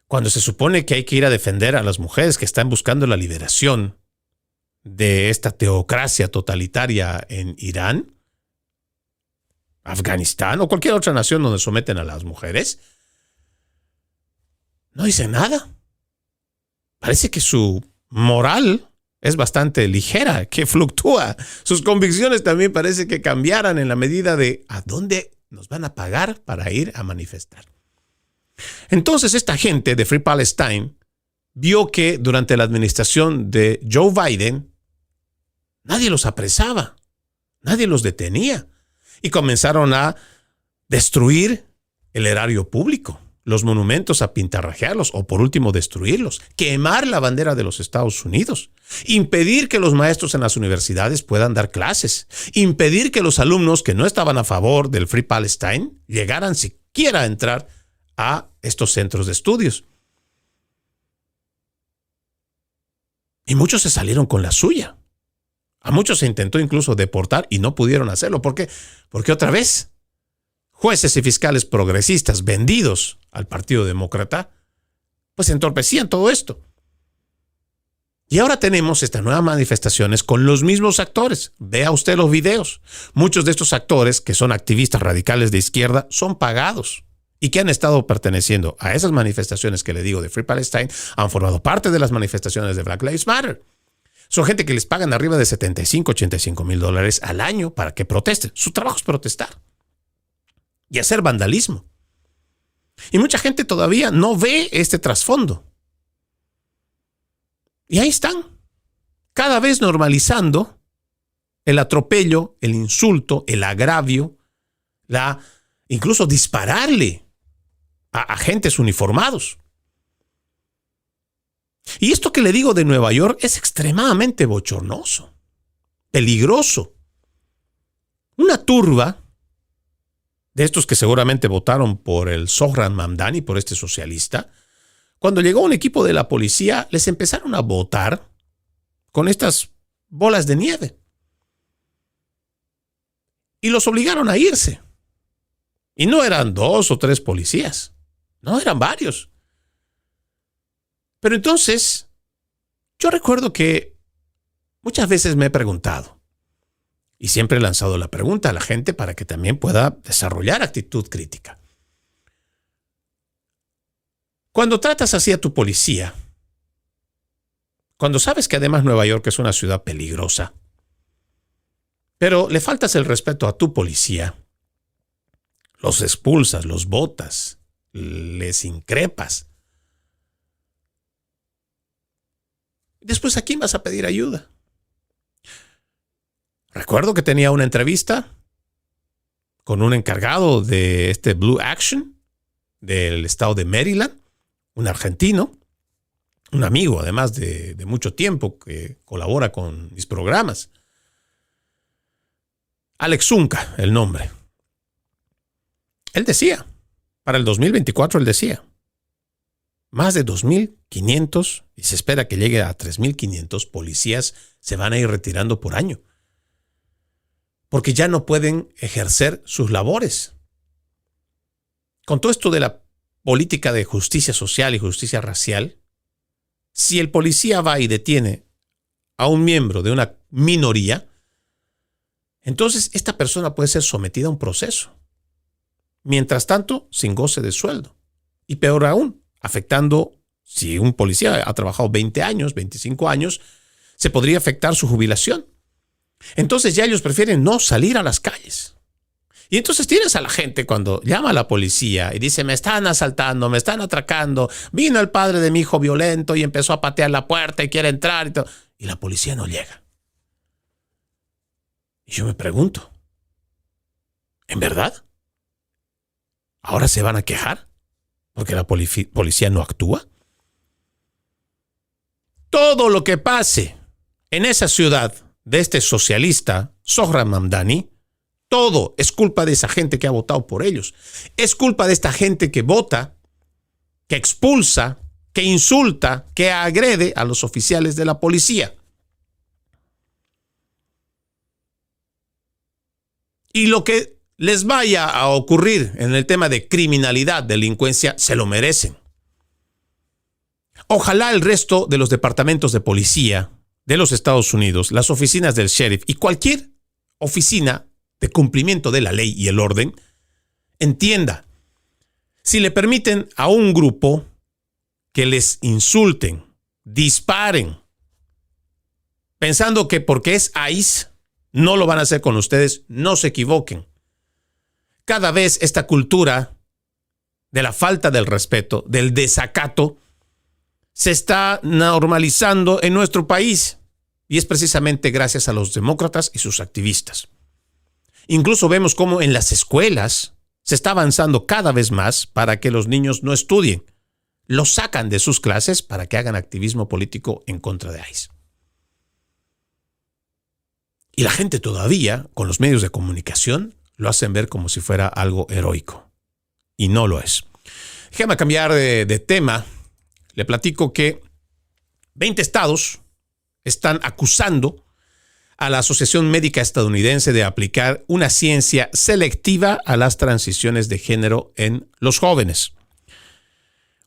cuando se supone que hay que ir a defender a las mujeres que están buscando la liberación de esta teocracia totalitaria en Irán, Afganistán o cualquier otra nación donde someten a las mujeres, no dicen nada. Parece que su moral es bastante ligera, que fluctúa. Sus convicciones también parece que cambiaran en la medida de a dónde nos van a pagar para ir a manifestar. Entonces esta gente de Free Palestine vio que durante la administración de Joe Biden nadie los apresaba, nadie los detenía y comenzaron a destruir el erario público, los monumentos, a pintarrajearlos o por último destruirlos, quemar la bandera de los Estados Unidos, impedir que los maestros en las universidades puedan dar clases, impedir que los alumnos que no estaban a favor del Free Palestine llegaran siquiera a entrar a estos centros de estudios. Y muchos se salieron con la suya. A muchos se intentó incluso deportar y no pudieron hacerlo. ¿Por qué? Porque otra vez, jueces y fiscales progresistas vendidos al Partido Demócrata, pues entorpecían todo esto. Y ahora tenemos estas nuevas manifestaciones con los mismos actores. Vea usted los videos. Muchos de estos actores, que son activistas radicales de izquierda, son pagados y que han estado perteneciendo a esas manifestaciones que le digo de Free Palestine, han formado parte de las manifestaciones de Black Lives Matter. Son gente que les pagan arriba de $75,000-$85,000 al año para que protesten. Su trabajo es protestar y hacer vandalismo. Y mucha gente todavía no ve este trasfondo. Y ahí están, cada vez normalizando el atropello, el insulto, el agravio, incluso dispararle a agentes uniformados. Y esto que le digo de Nueva York es extremadamente bochornoso, peligroso. Una turba de estos que seguramente votaron por el Zohran Mamdani, por este socialista, cuando llegó un equipo de la policía, les empezaron a botar con estas bolas de nieve. Y los obligaron a irse. Y no eran 2 o 3 policías. No, eran varios. Pero entonces, yo recuerdo que muchas veces me he preguntado, y siempre he lanzado la pregunta a la gente para que también pueda desarrollar actitud crítica. Cuando tratas así a tu policía, cuando sabes que además Nueva York es una ciudad peligrosa, pero le faltas el respeto a tu policía, los expulsas, los botas, les increpas, después, ¿a quién vas a pedir ayuda? Recuerdo que tenía una entrevista con un encargado de este Blue Action del estado de Maryland, un argentino, un amigo además de mucho tiempo que colabora con mis programas. Alex Zunca, el nombre. Él decía, para el 2024 él decía, más de 2,500 y se espera que llegue a 3,500 policías se van a ir retirando por año. Porque ya no pueden ejercer sus labores. Con todo esto de la política de justicia social y justicia racial, si el policía va y detiene a un miembro de una minoría, entonces esta persona puede ser sometida a un proceso. Mientras tanto, sin goce de sueldo. Y peor aún, afectando, si un policía ha trabajado 20 años, 25 años, se podría afectar su jubilación. Entonces ya ellos prefieren no salir a las calles. Y entonces tienes a la gente cuando llama a la policía y dice, me están asaltando, me están atracando, vino el padre de mi hijo violento y empezó a patear la puerta y quiere entrar y todo. Y la policía no llega. Y yo me pregunto, ¿en verdad? ¿Ahora se van a quejar porque la policía no actúa? Todo lo que pase en esa ciudad de este socialista, Zohran Mamdani, todo es culpa de esa gente que ha votado por ellos. Es culpa de esta gente que vota, que expulsa, que insulta, que agrede a los oficiales de la policía. Y lo que les vaya a ocurrir en el tema de criminalidad, delincuencia, se lo merecen. Ojalá el resto de los departamentos de policía de los Estados Unidos, las oficinas del sheriff y cualquier oficina de cumplimiento de la ley y el orden, entienda, si le permiten a un grupo que les insulten, disparen, pensando que porque es ICE, no lo van a hacer con ustedes, no se equivoquen. Cada vez esta cultura de la falta del respeto, del desacato, se está normalizando en nuestro país. Y es precisamente gracias a los demócratas y sus activistas. Incluso vemos cómo en las escuelas se está avanzando cada vez más para que los niños no estudien. Los sacan de sus clases para que hagan activismo político en contra de ICE. Y la gente todavía, con los medios de comunicación, lo hacen ver como si fuera algo heroico. Y no lo es. Déjame cambiar de tema. Le platico que 20 estados están acusando a la Asociación Médica Estadounidense de aplicar una ciencia selectiva a las transiciones de género en los jóvenes.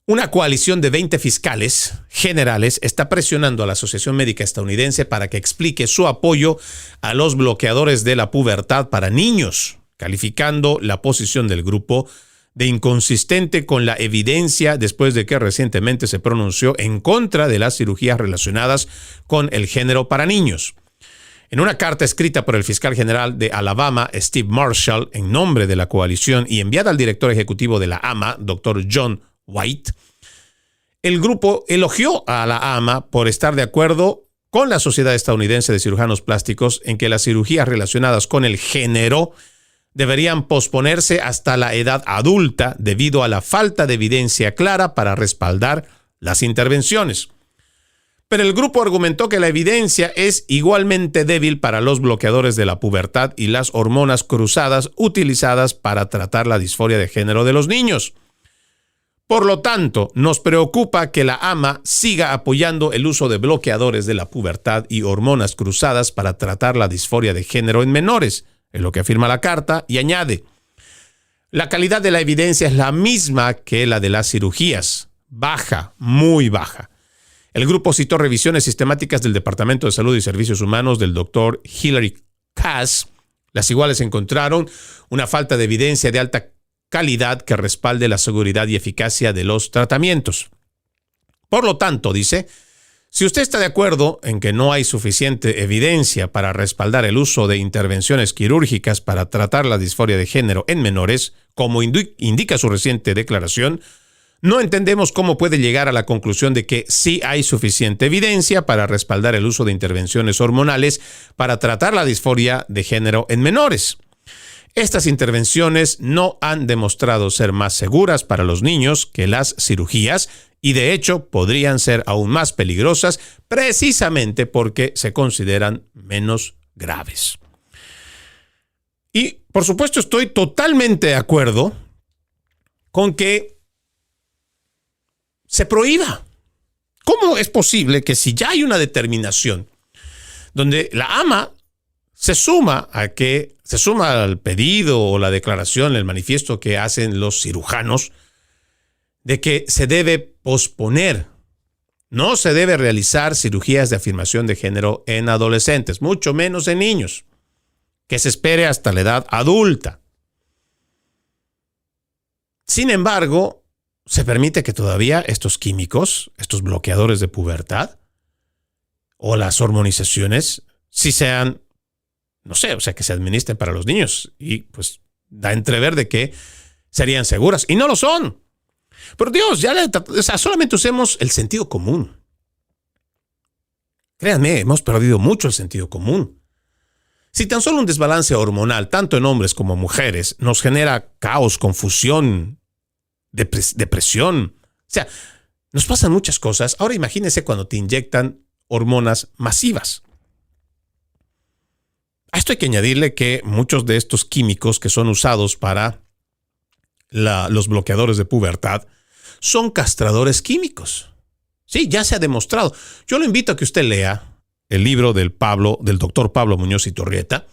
Una coalición de 20 fiscales generales está presionando a la Asociación Médica Estadounidense para que explique su apoyo a los bloqueadores de la pubertad para niños, calificando la posición del grupo de inconsistente con la evidencia después de que recientemente se pronunció en contra de las cirugías relacionadas con el género para niños. En una carta escrita por el fiscal general de Alabama, Steve Marshall, en nombre de la coalición y enviada al director ejecutivo de la AMA, Dr. John White, el grupo elogió a la AMA por estar de acuerdo con la Sociedad Estadounidense de Cirujanos Plásticos en que las cirugías relacionadas con el género deberían posponerse hasta la edad adulta debido a la falta de evidencia clara para respaldar las intervenciones. Pero el grupo argumentó que la evidencia es igualmente débil para los bloqueadores de la pubertad y las hormonas cruzadas utilizadas para tratar la disforia de género de los niños. Por lo tanto, nos preocupa que la AMA siga apoyando el uso de bloqueadores de la pubertad y hormonas cruzadas para tratar la disforia de género en menores, es lo que afirma la carta, y añade: la calidad de la evidencia es la misma que la de las cirugías, baja, muy baja. El grupo citó revisiones sistemáticas del Departamento de Salud y Servicios Humanos del Dr. Hilary Cass, las iguales encontraron una falta de evidencia de alta calidad que respalde la seguridad y eficacia de los tratamientos. Por lo tanto, dice, si usted está de acuerdo en que no hay suficiente evidencia para respaldar el uso de intervenciones quirúrgicas para tratar la disforia de género en menores, como indica su reciente declaración, no entendemos cómo puede llegar a la conclusión de que sí hay suficiente evidencia para respaldar el uso de intervenciones hormonales para tratar la disforia de género en menores. Estas intervenciones no han demostrado ser más seguras para los niños que las cirugías y de hecho podrían ser aún más peligrosas precisamente porque se consideran menos graves. Y por supuesto estoy totalmente de acuerdo con que se prohíba. ¿Cómo es posible que si ya hay una determinación donde la AMA se suma al pedido o la declaración, el manifiesto que hacen los cirujanos de que se debe posponer, no se debe realizar cirugías de afirmación de género en adolescentes, mucho menos en niños, que se espere hasta la edad adulta? Sin embargo, se permite que todavía estos químicos, estos bloqueadores de pubertad o las hormonizaciones, sí sean, no sé, o sea, que se administren para los niños y pues da a entrever de que serían seguras y no lo son. Pero Dios, solamente usemos el sentido común. Créanme, hemos perdido mucho el sentido común. Si tan solo un desbalance hormonal, tanto en hombres como mujeres, nos genera caos, confusión, depresión, o sea, nos pasan muchas cosas. Ahora imagínense cuando te inyectan hormonas masivas. A esto hay que añadirle que muchos de estos químicos que son usados para los bloqueadores de pubertad son castradores químicos. Sí, ya se ha demostrado. Yo lo invito a que usted lea el libro del doctor Pablo Muñoz y Torrieta,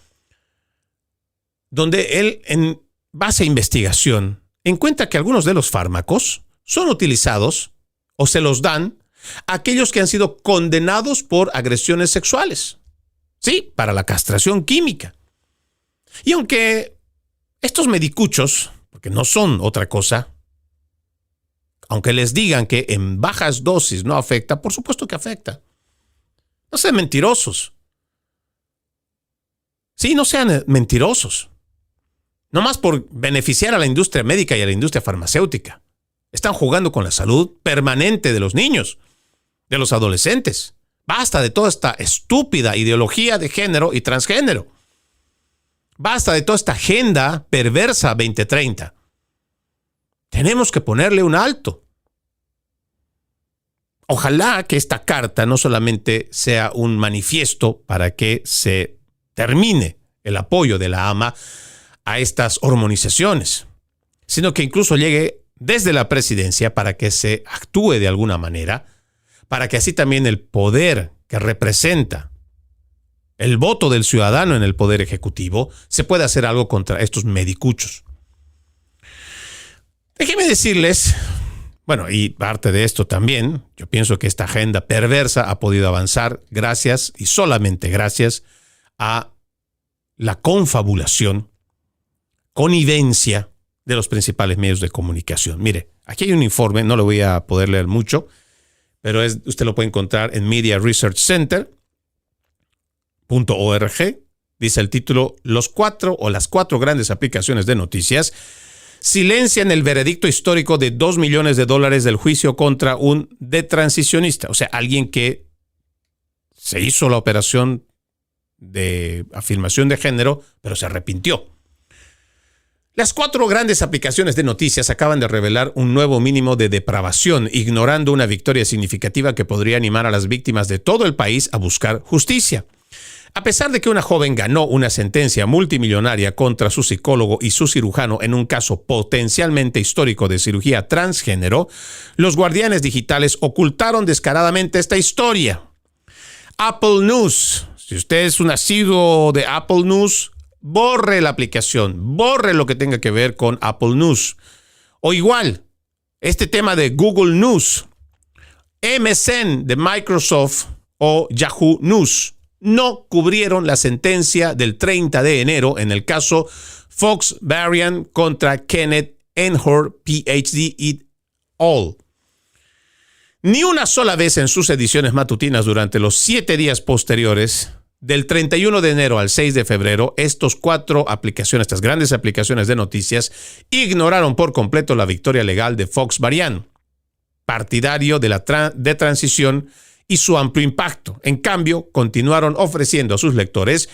donde él, en base a investigación, encuentra que algunos de los fármacos son utilizados o se los dan a aquellos que han sido condenados por agresiones sexuales. Sí, para la castración química. Y aunque estos medicuchos, porque no son otra cosa, aunque les digan que en bajas dosis no afecta, por supuesto que afecta. No sean mentirosos. Sí, no sean mentirosos. No más por beneficiar a la industria médica y a la industria farmacéutica. Están jugando con la salud permanente de los niños, de los adolescentes. Basta de toda esta estúpida ideología de género y transgénero. Basta de toda esta agenda perversa 2030. Tenemos que ponerle un alto. Ojalá que esta carta no solamente sea un manifiesto para que se termine el apoyo de la AMA a estas hormonizaciones, sino que incluso llegue desde la presidencia para que se actúe de alguna manera, para que así también el poder que representa el voto del ciudadano en el poder ejecutivo, se puede hacer algo contra estos medicuchos. Déjenme decirles, bueno, y parte de esto también, yo pienso que esta agenda perversa ha podido avanzar gracias y solamente gracias a la confabulación, connivencia de los principales medios de comunicación. Mire, aquí hay un informe, no lo voy a poder leer mucho, pero usted lo puede encontrar en Media Research Center.org. Dice el título: las cuatro grandes aplicaciones de noticias silencian el veredicto histórico de $2 millones del juicio contra un detransicionista, o sea, alguien que se hizo la operación de afirmación de género, pero se arrepintió. Las 4 grandes aplicaciones de noticias acaban de revelar un nuevo mínimo de depravación, ignorando una victoria significativa que podría animar a las víctimas de todo el país a buscar justicia. A pesar de que una joven ganó una sentencia multimillonaria contra su psicólogo y su cirujano en un caso potencialmente histórico de cirugía transgénero, los guardianes digitales ocultaron descaradamente esta historia. Apple News. Si usted es un asiduo de Apple News, borre la aplicación, borre lo que tenga que ver con Apple News. O igual, este tema de Google News, MSN de Microsoft o Yahoo News no cubrieron la sentencia del 30 de enero en el caso Fox Varian contra Kenneth Einhorn, PhD et al. Ni una sola vez en sus ediciones matutinas durante los 7 días posteriores, del 31 de enero al 6 de febrero, estas grandes aplicaciones de noticias, ignoraron por completo la victoria legal de Fox Varian, partidario de transición y su amplio impacto. En cambio, continuaron ofreciendo a sus lectores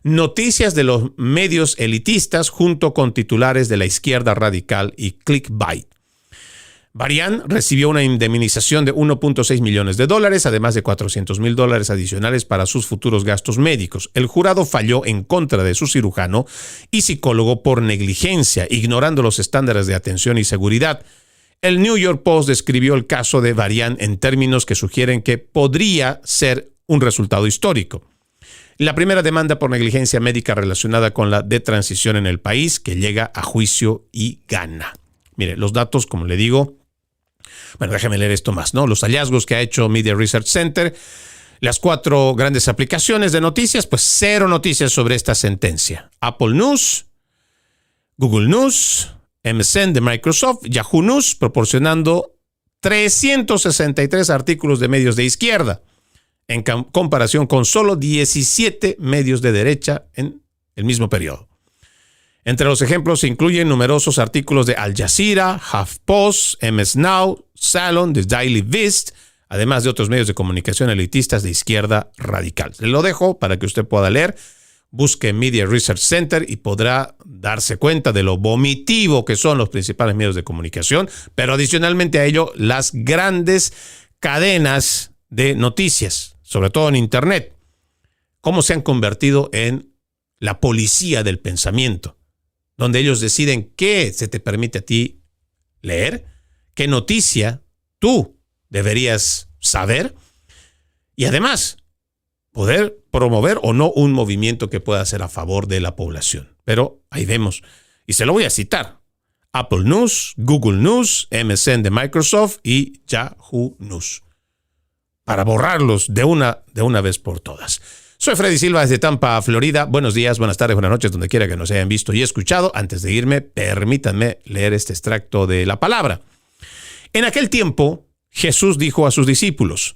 noticias de los medios elitistas junto con titulares de la izquierda radical y clickbait. Varian recibió una indemnización de $1.6 millones, además de $400,000 adicionales para sus futuros gastos médicos. El jurado falló en contra de su cirujano y psicólogo por negligencia, ignorando los estándares de atención y seguridad. El New York Post describió el caso de Varian en términos que sugieren que podría ser un resultado histórico. La primera demanda por negligencia médica relacionada con la detransición en el país, que llega a juicio y gana. Mire, los datos, como le digo, bueno, déjeme leer esto más, ¿no? Los hallazgos que ha hecho Media Research Center, las 4 grandes aplicaciones de noticias, pues 0 noticias sobre esta sentencia. Apple News, Google News, MSN de Microsoft, Yahoo News, proporcionando 363 artículos de medios de izquierda, en comparación con solo 17 medios de derecha en el mismo periodo. Entre los ejemplos se incluyen numerosos artículos de Al Jazeera, HuffPost, MS Now, Salon, The Daily Beast, además de otros medios de comunicación elitistas de izquierda radical. Se lo dejo para que usted pueda leer. Busque Media Research Center y podrá darse cuenta de lo vomitivo que son los principales medios de comunicación, pero adicionalmente a ello, las grandes cadenas de noticias, sobre todo en Internet, cómo se han convertido en la policía del pensamiento, donde ellos deciden qué se te permite a ti leer, qué noticia tú deberías saber y además poder promover o no un movimiento que pueda ser a favor de la población. Pero ahí vemos, y se lo voy a citar: Apple News, Google News, MSN de Microsoft y Yahoo News, para borrarlos de una vez por todas. Soy Freddy Silva desde Tampa, Florida. Buenos días, buenas tardes, buenas noches, donde quiera que nos hayan visto y escuchado. Antes de irme, permítanme leer este extracto de la palabra. En aquel tiempo, Jesús dijo a sus discípulos: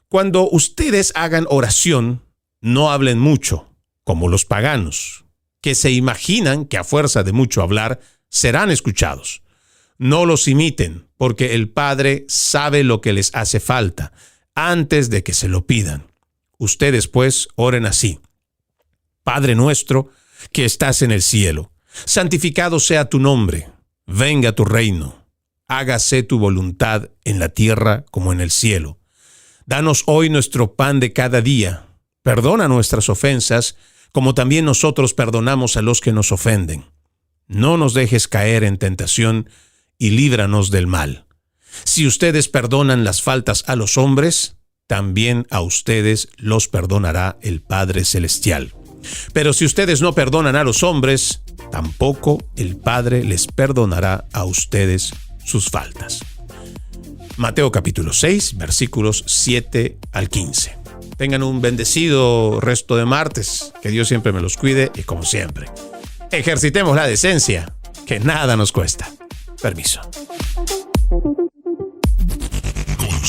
cuando ustedes hagan oración, no hablen mucho, como los paganos, que se imaginan que a fuerza de mucho hablar serán escuchados. No los imiten, porque el Padre sabe lo que les hace falta antes de que se lo pidan. Ustedes, pues, oren así: Padre nuestro, que estás en el cielo, santificado sea tu nombre, venga tu reino, hágase tu voluntad en la tierra como en el cielo. Danos hoy nuestro pan de cada día, perdona nuestras ofensas, como también nosotros perdonamos a los que nos ofenden. No nos dejes caer en tentación y líbranos del mal. Si ustedes perdonan las faltas a los hombres, también a ustedes los perdonará el Padre Celestial. Pero si ustedes no perdonan a los hombres, tampoco el Padre les perdonará a ustedes sus faltas. Mateo capítulo 6, versículos 7 al 15. Tengan un bendecido resto de martes. Que Dios siempre me los cuide y, como siempre, ejercitemos la decencia, que nada nos cuesta. Permiso. Con